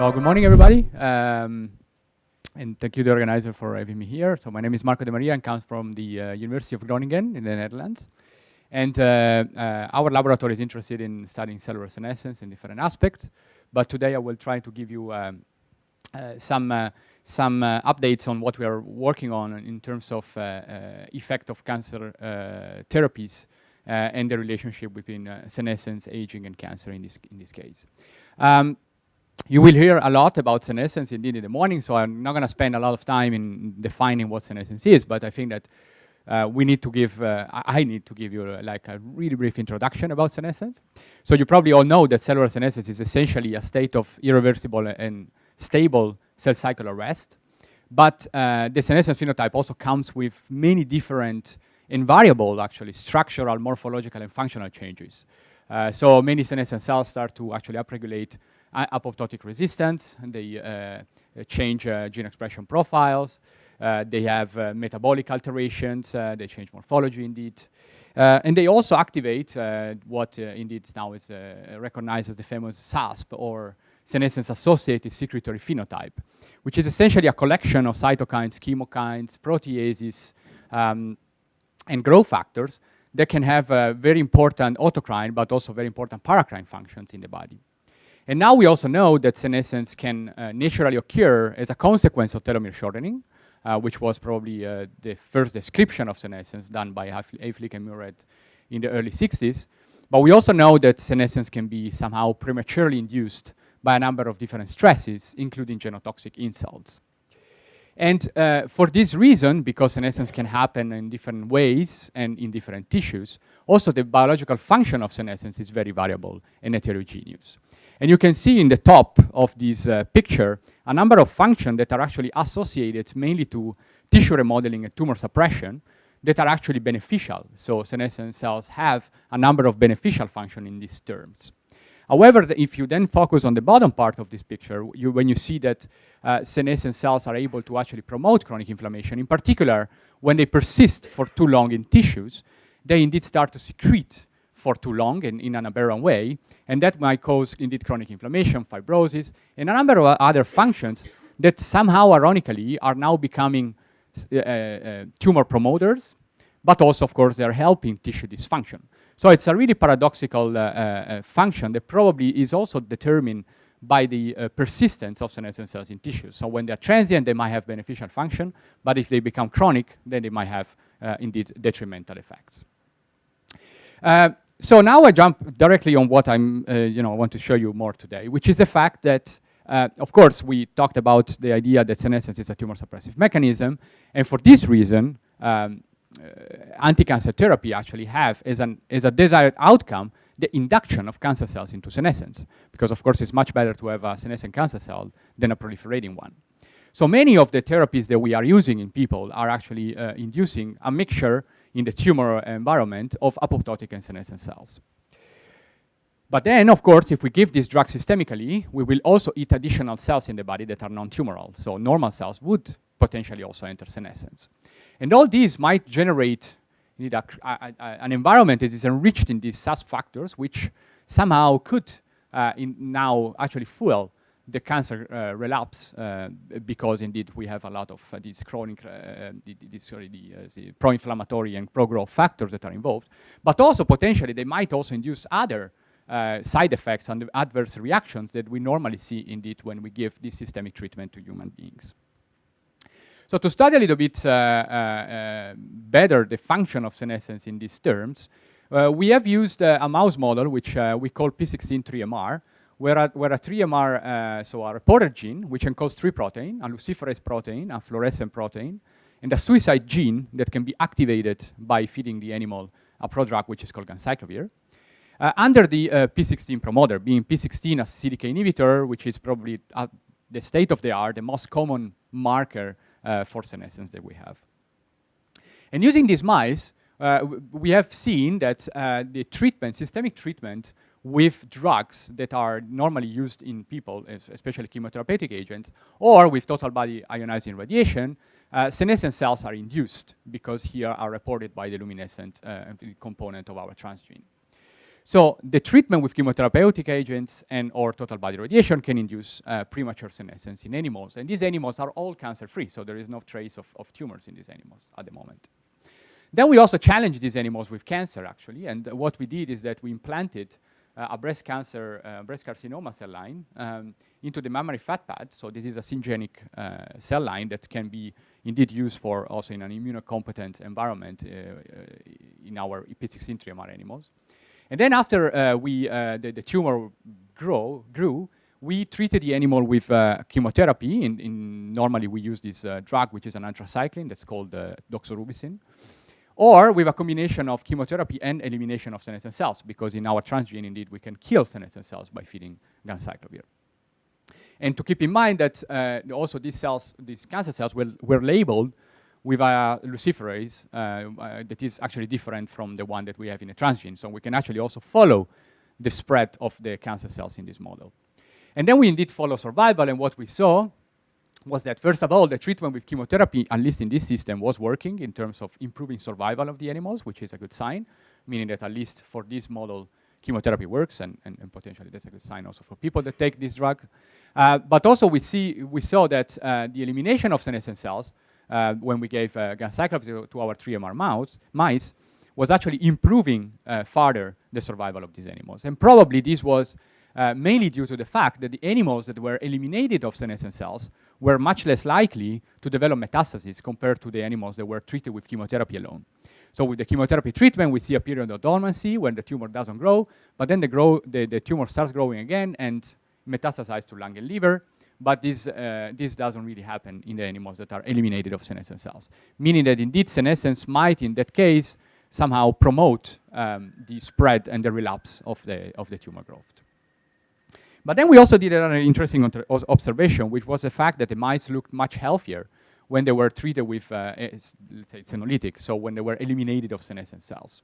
So good morning, everybody. And thank you, the organizer, for having me here. So my name is Marco Demaria and comes from the University of Groningen in the Netherlands. And our laboratory is interested in studying cellular senescence in different aspects. But today I will try to give you some updates on what we are working on in terms of effect of cancer therapies and the relationship between senescence, aging, and cancer in this case. You will hear a lot about senescence indeed in the morning, so I'm not going to spend a lot of time in defining what senescence is, but I think that we need to give, I need to give you like a really brief introduction about senescence. So you probably all know that cellular senescence is essentially a state of irreversible and stable cell cycle arrest, but the senescence phenotype also comes with many different and variable, actually, structural, morphological, and functional changes. So many senescent cells start to actually upregulate apoptotic resistance, and they change gene expression profiles, they have metabolic alterations, they change morphology indeed, and they also activate what indeed now is recognized as the famous SASP, or senescence-associated secretory phenotype, which is essentially a collection of cytokines, chemokines, proteases, and growth factors that can have very important autocrine, but also very important paracrine functions in the body. And now we also know that senescence can naturally occur as a consequence of telomere shortening, which was probably the first description of senescence done by Hayflick and Muret in the early 60s. But we also know that senescence can be somehow prematurely induced by a number of different stresses, including genotoxic insults. And for this reason, because senescence can happen in different ways and in different tissues, also the biological function of senescence is very variable and heterogeneous. And you can see in the top of this picture a number of functions that are actually associated mainly to tissue remodeling and tumor suppression that are actually beneficial. So senescent cells have a number of beneficial functions in these terms. However, if you then focus on the bottom part of this picture, when you see that senescent cells are able to actually promote chronic inflammation, in particular, when they persist for too long in tissues, they indeed start to secrete for too long and in an aberrant way, and that might cause indeed chronic inflammation, fibrosis, and a number of other functions that somehow, ironically, are now becoming tumor promoters, but also, of course, they're helping tissue dysfunction. So it's a really paradoxical function that probably is also determined by the persistence of senescent cells in tissues. So when they're transient, they might have beneficial function, but if they become chronic, then they might have indeed detrimental effects. So now I jump directly on what I'm, want to show you more today, which is the fact that, of course, we talked about the idea that senescence is a tumor suppressive mechanism, and for this reason, anticancer therapy actually have as a desired outcome the induction of cancer cells into senescence, because of course it's much better to have a senescent cancer cell than a proliferating one. So many of the therapies that we are using in people are actually inducing a mixture in the tumor environment of apoptotic and senescent cells. But then, of course, if we give this drug systemically, we will also eat additional cells in the body that are non-tumoral. So normal cells would potentially also enter senescence. And all these might generate an environment that is enriched in these SASP factors, which somehow could now actually fuel the cancer relapse, because indeed we have a lot of these chronic, the pro-inflammatory and pro-growth factors that are involved. But also potentially they might also induce other side effects and adverse reactions that we normally see indeed when we give this systemic treatment to human beings. So to study a little bit better the function of senescence in these terms, we have used a mouse model which we call P16-3MR, where a 3MR, so a reporter gene, which encodes 3 proteins, a luciferase protein, a fluorescent protein, and a suicide gene that can be activated by feeding the animal a prodrug which is called ganciclovir. Under the P16 promoter, being P16 a CDK inhibitor, which is probably the state of the art, the most common marker for senescence that we have. And using these mice, we have seen that the treatment, systemic treatment, with drugs that are normally used in people, especially chemotherapeutic agents, or with total body ionizing radiation, senescent cells are induced because here are reported by the luminescent component of our transgene. So the treatment with chemotherapeutic agents and or total body radiation can induce premature senescence in animals. And these animals are all cancer-free, so there is no trace of tumors in these animals at the moment. Then we also challenged these animals with cancer, actually. And what we did is that we implanted a breast carcinoma cell line into the mammary fat pad. So this is a syngeneic cell line that can be indeed used for also in an immunocompetent environment in our P16 3MR animals. And then after the tumor grew, we treated the animal with chemotherapy. Normally we use this drug, which is an anthracycline that's called doxorubicin, or with a combination of chemotherapy and elimination of senescent cells, because in our transgene, indeed, we can kill senescent cells by feeding ganciclovir. And to keep in mind that also these cancer cells were labeled with a luciferase that is actually different from the one that we have in a transgene. So we can actually also follow the spread of the cancer cells in this model. And then we indeed follow survival, and what we saw was that, first of all, the treatment with chemotherapy, at least in this system, was working in terms of improving survival of the animals, which is a good sign, meaning that at least for this model, chemotherapy works, and potentially that's a good sign also for people that take this drug. But also we saw that the elimination of senescent cells when we gave ganciclovir to our 3MR mice was actually improving further the survival of these animals. And probably this was mainly due to the fact that the animals that were eliminated of senescent cells were much less likely to develop metastases compared to the animals that were treated with chemotherapy alone. So with the chemotherapy treatment, we see a period of dormancy when the tumor doesn't grow, but then the tumor starts growing again and metastasizes to lung and liver. But this doesn't really happen in the animals that are eliminated of senescent cells, meaning that indeed senescence might, in that case, somehow promote the spread and the relapse of the tumor growth. But then we also did another interesting observation, which was the fact that the mice looked much healthier when they were treated with, let's say, senolytic, so when they were eliminated of senescent cells.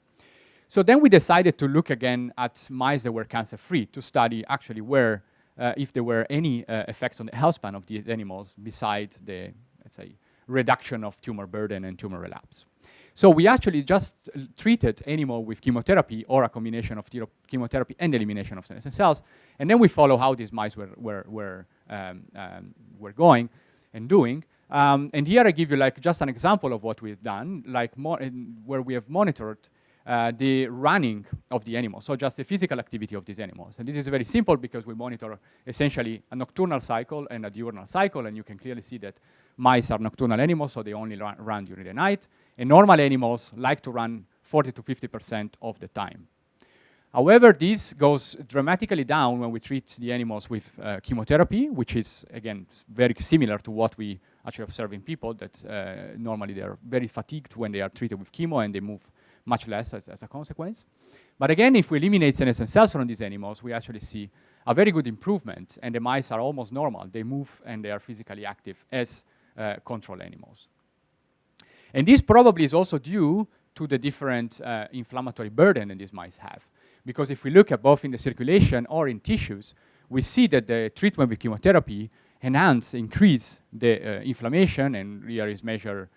So then we decided to look again at mice that were cancer-free to study actually where, if there were any effects on the health span of these animals besides the, let's say, reduction of tumor burden and tumor relapse. So we actually just treated animal with chemotherapy or a combination of chemotherapy and elimination of senescent cells, and then we follow how these mice were going and doing. And here I give you like just an example of what we've done, like where we have monitored the running of the animals, so just the physical activity of these animals. And this is very simple because we monitor essentially a nocturnal cycle and a diurnal cycle, and you can clearly see that mice are nocturnal animals, so they only run during the night. And normal animals like to run 40 to 50% of the time. However, this goes dramatically down when we treat the animals with chemotherapy, which is, again, very similar to what we actually observe in people, that normally they're very fatigued when they are treated with chemo and they move much less as a consequence. But again, if we eliminate senescent cells from these animals, we actually see a very good improvement, and the mice are almost normal. They move and they are physically active as control animals. And this probably is also due to the different inflammatory burden that these mice have. Because if we look at both in the circulation or in tissues, we see that the treatment with chemotherapy increase the inflammation, and here is measured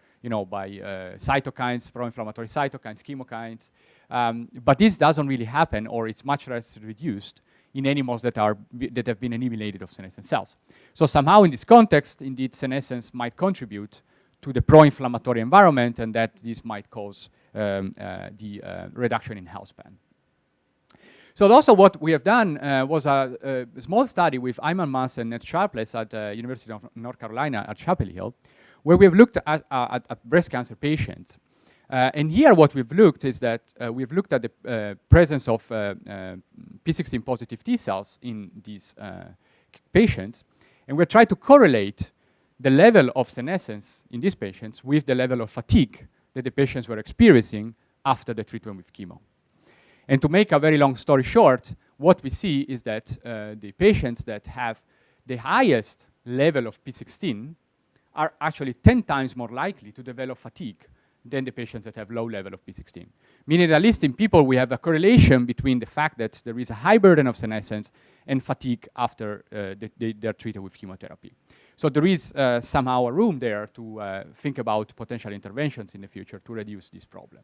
by cytokines, pro-inflammatory cytokines, chemokines. But this doesn't really happen, or it's much less reduced in animals that have been eliminated of senescent cells. So somehow in this context, indeed, senescence might contribute to the pro-inflammatory environment, and that this might cause the reduction in health span. So also what we have done was a small study with Ayman Mas and Ned Sharpless at the University of North Carolina at Chapel Hill, where we've looked at breast cancer patients. And here what we've looked is that we've looked at the presence of P16 positive T cells in these patients, and we're trying to correlate the level of senescence in these patients with the level of fatigue that the patients were experiencing after the treatment with chemo. And to make a very long story short, what we see is that the patients that have the highest level of P16 are actually 10 times more likely to develop fatigue than the patients that have low level of P16. Meaning, at least in people, we have a correlation between the fact that there is a high burden of senescence and fatigue after they're treated with chemotherapy. So there is somehow a room there to think about potential interventions in the future to reduce this problem.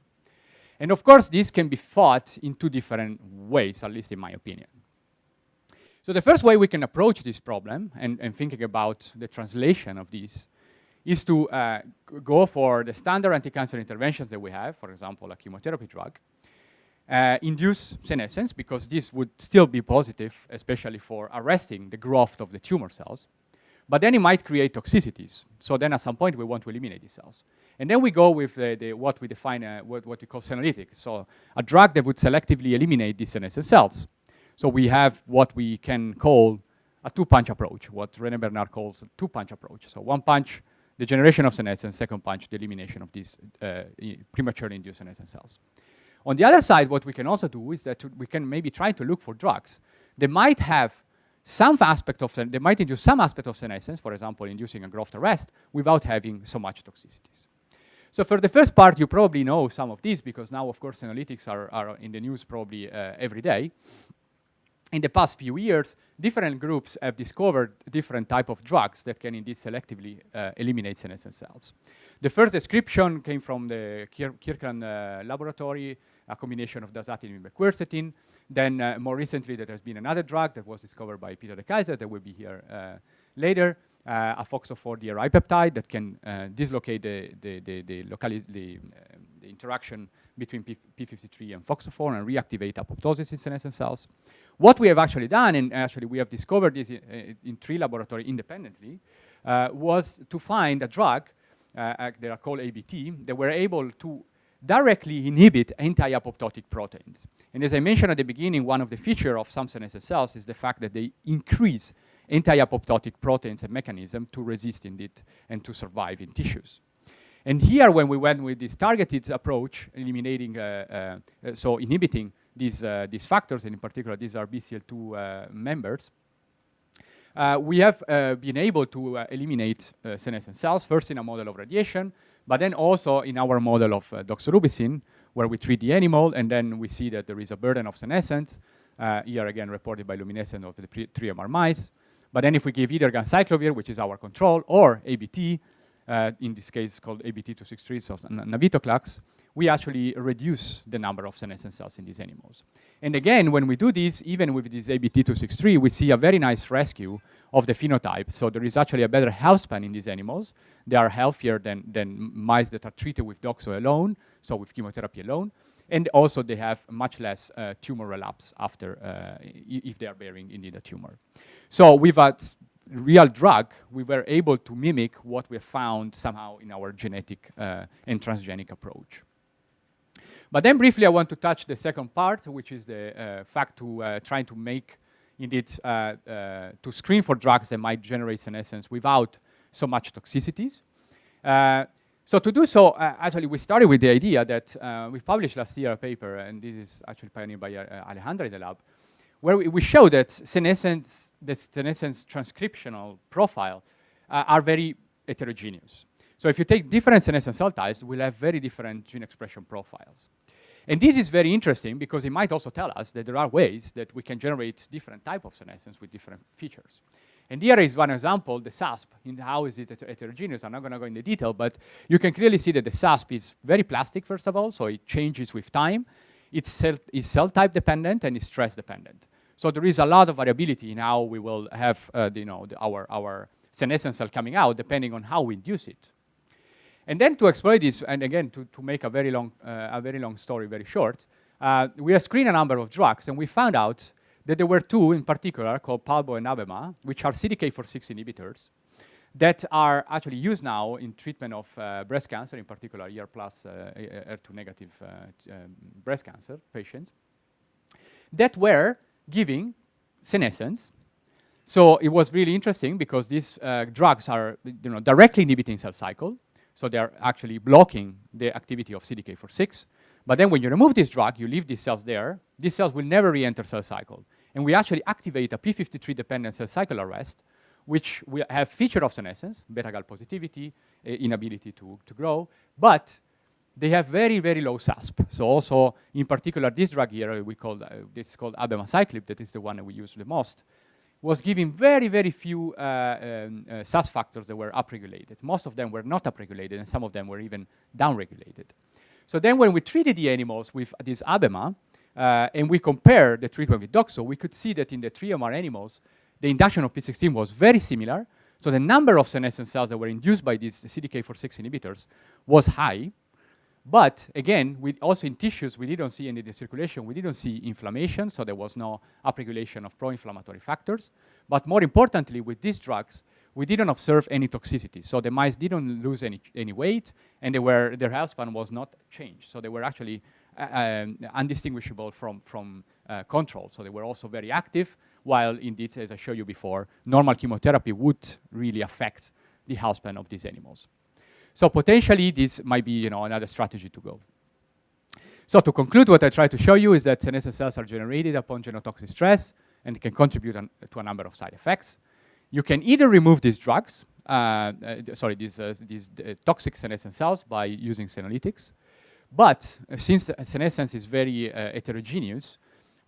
And of course, this can be fought in two different ways, at least in my opinion. So the first way we can approach this problem, and thinking about the translation of these, is to go for the standard anti-cancer interventions that we have, for example, a chemotherapy drug, induce senescence, because this would still be positive, especially for arresting the growth of the tumor cells. But then it might create toxicities. So then at some point, we want to eliminate these cells. And then we go with what we define, what we call senolytic. So a drug that would selectively eliminate these senescent cells. So we have what we can call a two-punch approach, what René Bernard calls a two-punch approach. So one punch, the generation of senescence, second punch, the elimination of these prematurely induced senescent cells. On the other side, what we can also do is that we can maybe try to look for drugs that might have some aspect of, they might induce some aspect of senescence, for example, inducing a growth arrest, without having so much toxicities. So for the first part, you probably know some of these, because now, of course, senolytics are in the news probably every day. In the past few years, different groups have discovered different type of drugs that can indeed selectively eliminate senescent cells. The first description came from the Kirkland laboratory, a combination of dasatinib and quercetin. Then more recently, there has been another drug that was discovered by Peter de Keyser that will be here later, a FOXO4 DRI peptide that can dislocate the interaction between p53 and FOXO4 and reactivate apoptosis in senescent cells. What we have actually done, and actually we have discovered this in 3 laboratories independently, was to find a drug, they are called ABT, that were able to directly inhibit anti-apoptotic proteins. And as I mentioned at the beginning, one of the features of some senescent cells is the fact that they increase anti-apoptotic proteins and mechanism to resist indeed and to survive in tissues. And here, when we went with this targeted approach, eliminating, so inhibiting these factors, and in particular, these are BCL2 members, we have been able to eliminate senescent cells, first in a model of radiation, but then also in our model of doxorubicin, where we treat the animal, and then we see that there is a burden of senescence, here again reported by luminescence of the 3MR mice. But then if we give either ganciclovir, which is our control, or ABT, in this case called ABT263, so navitoclax, we actually reduce the number of senescent cells in these animals. And again, when we do this, even with this ABT263, we see a very nice rescue of the phenotype. So there is actually a better health span in these animals. They are healthier than mice that are treated with doxo alone, so with chemotherapy alone. And also they have much less tumor relapse after, if they are bearing indeed a tumor. So with a real drug, we were able to mimic what we found somehow in our genetic and transgenic approach. But then briefly, I want to touch the second part, which is the fact to trying to make, indeed, to screen for drugs that might generate senescence without so much toxicities. So to do so, actually, we started with the idea that we published last year a paper, and this is actually pioneered by Alejandra in the lab, where we show that senescence transcriptional profile are very heterogeneous. So if you take different senescent cell types, we'll have very different gene expression profiles. And this is very interesting because it might also tell us that there are ways that we can generate different type of senescence with different features. And here is one example, the SASP, in how is it heterogeneous. I'm not going to go into detail, but you can clearly see that the SASP is very plastic, first of all, so it changes with time. It's cell type dependent and it's stress dependent. So there is a lot of variability in how we will have our senescent cell coming out, depending on how we induce it. And then to exploit this, and again, to make a very long story very short, we have screened a number of drugs, and we found out that there were 2 in particular, called Palbo and Abema, which are CDK4/6 inhibitors, that are actually used now in treatment of breast cancer, in particular ER+, HER2 negative breast cancer patients, that were giving senescence. So it was really interesting because these drugs are directly inhibiting cell cycle. So they are actually blocking the activity of CDK4/6. But then when you remove this drug, you leave these cells there. These cells will never re-enter cell cycle. And we actually activate a p53-dependent cell cycle arrest, which will have feature of senescence, beta-gal positivity, inability to grow, but they have very, very low SASP. So also, in particular, this drug here, this is called abemaciclib, that is the one that we use the most, was giving very, very few SAS factors that were upregulated. Most of them were not upregulated, and some of them were even downregulated. So then when we treated the animals with this Abema, and we compare the treatment with doxo, we could see that in the 3MR animals, the induction of P16 was very similar. So the number of senescent cells that were induced by these CDK4/6 inhibitors was high. But again, also in tissues, we didn't see any in the circulation, we didn't see inflammation, so there was no upregulation of pro-inflammatory factors. But more importantly, with these drugs, we didn't observe any toxicity. So the mice didn't lose any weight, and their health span was not changed. So they were actually undistinguishable from control. So they were also very active, while indeed, as I showed you before, normal chemotherapy would really affect the health span of these animals. So potentially, this might be another strategy to go. So to conclude, what I try to show you is that senescent cells are generated upon genotoxic stress and can contribute to a number of side effects. You can either remove these drugs, these toxic senescent cells by using senolytics. But since senescence is very heterogeneous,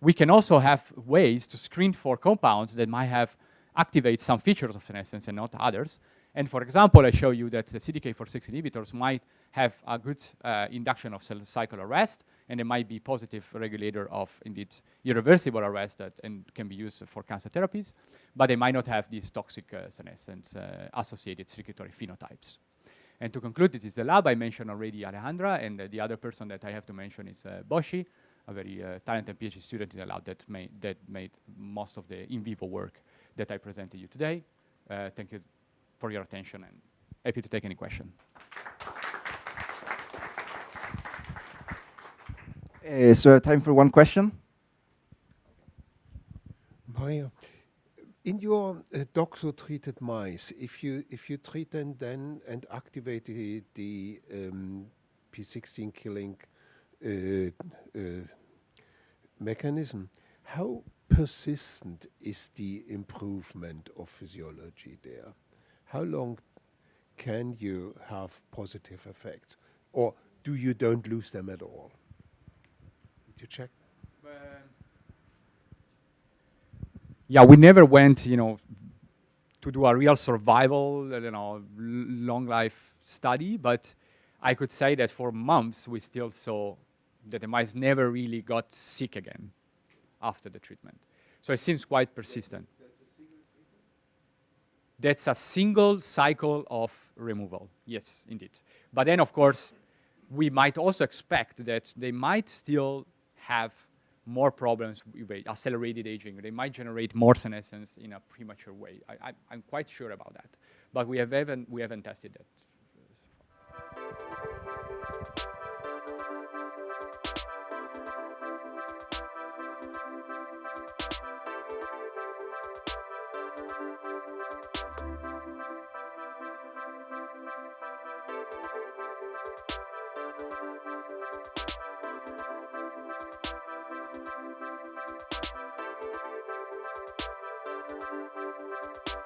we can also have ways to screen for compounds that might have activate some features of senescence and not others. And for example, I show you that the CDK4/6 inhibitors might have a good induction of cell cycle arrest, and they might be positive regulator of, indeed, irreversible arrest and can be used for cancer therapies, but they might not have these toxic senescence-associated circulatory phenotypes. And to conclude, this is the lab. I mentioned already Alejandra, and the other person that I have to mention is Boshi, a very talented PhD student in the lab that made most of the in vivo work that I presented you today. Thank you for your attention, and happy to take any question. So time for one question. Mario, in your doxo-treated mice, if you treat them then and activate the P16 killing mechanism, how persistent is the improvement of physiology there? How long can you have positive effects? Or do you don't lose them at all? Did you check? Yeah, we never went, to do a real survival, long life study, but I could say that for months we still saw that the mice never really got sick again after the treatment. So it seems quite persistent. That's a single cycle of removal. Yes, indeed. But then, of course, we might also expect that they might still have more problems with accelerated aging. They might generate more senescence in a premature way. I'm quite sure about that. But we haven't tested that.